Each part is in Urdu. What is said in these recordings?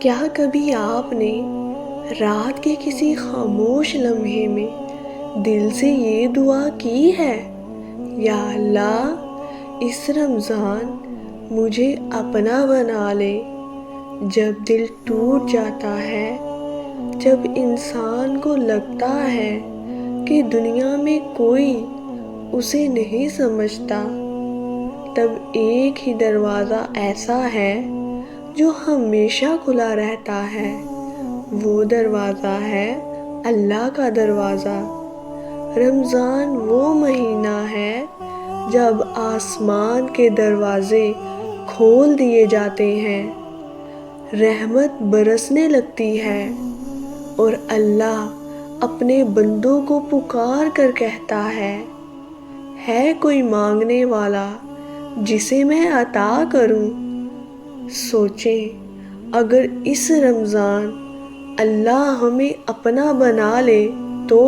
کیا کبھی آپ نے رات کے کسی خاموش لمحے میں دل سے یہ دعا کی ہے، یا اللہ اس رمضان مجھے اپنا بنا لے؟ جب دل ٹوٹ جاتا ہے، جب انسان کو لگتا ہے کہ دنیا میں کوئی اسے نہیں سمجھتا، تب ایک ہی دروازہ ایسا ہے جو ہمیشہ کھلا رہتا ہے۔ وہ دروازہ ہے اللہ کا دروازہ۔ رمضان وہ مہینہ ہے جب آسمان کے دروازے کھول دیے جاتے ہیں، رحمت برسنے لگتی ہے اور اللہ اپنے بندوں کو پکار کر کہتا ہے کوئی مانگنے والا جسے میں عطا کروں؟ سوچیں، اگر اس رمضان اللہ ہمیں اپنا بنا لے تو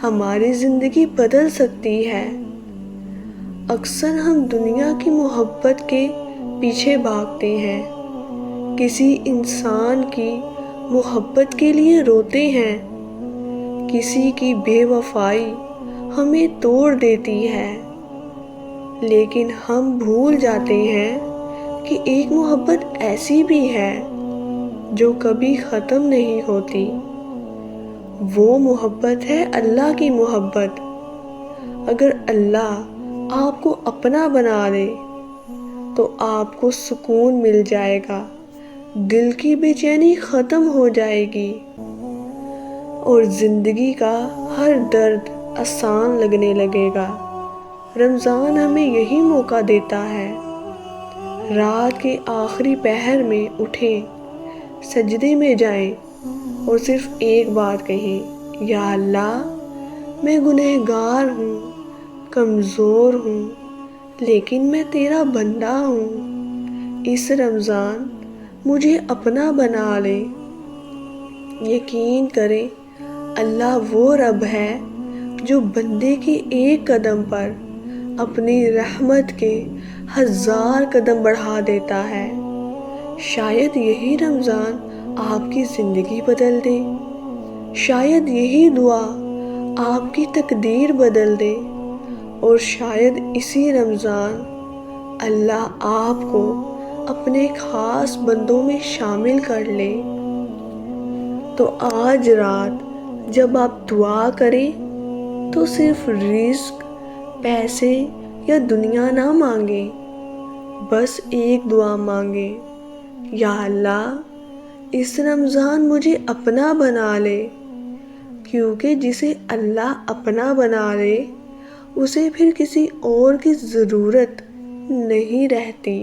ہماری زندگی بدل سکتی ہے۔ اکثر ہم دنیا کی محبت کے پیچھے بھاگتے ہیں، کسی انسان کی محبت کے لیے روتے ہیں، کسی کی بے وفائی ہمیں توڑ دیتی ہے، لیکن ہم بھول جاتے ہیں کہ ایک محبت ایسی بھی ہے جو کبھی ختم نہیں ہوتی۔ وہ محبت ہے اللہ کی محبت۔ اگر اللہ آپ کو اپنا بنا لے تو آپ کو سکون مل جائے گا، دل کی بے چینی ختم ہو جائے گی اور زندگی کا ہر درد آسان لگنے لگے گا۔ رمضان ہمیں یہی موقع دیتا ہے۔ رات کے آخری پہر میں اٹھیں، سجدے میں جائیں اور صرف ایک بات کہیں، یا اللہ میں گنہگار ہوں، کمزور ہوں، لیکن میں تیرا بندہ ہوں۔ اس رمضان مجھے اپنا بنا لے۔ یقین کریں، اللہ وہ رب ہے جو بندے کے ایک قدم پر اپنی رحمت کے 1000 قدم بڑھا دیتا ہے۔ شاید یہی رمضان آپ کی زندگی بدل دے، شاید یہی دعا آپ کی تقدیر بدل دے، اور شاید اسی رمضان اللہ آپ کو اپنے خاص بندوں میں شامل کر لے۔ تو آج رات جب آپ دعا کریں تو صرف رزق، پیسے یا دنیا نہ مانگیں، بس ایک دعا مانگیں، یا اللہ اس رمضان مجھے اپنا بنا لے، کیونکہ جسے اللہ اپنا بنا لے اسے پھر کسی اور کی ضرورت نہیں رہتی۔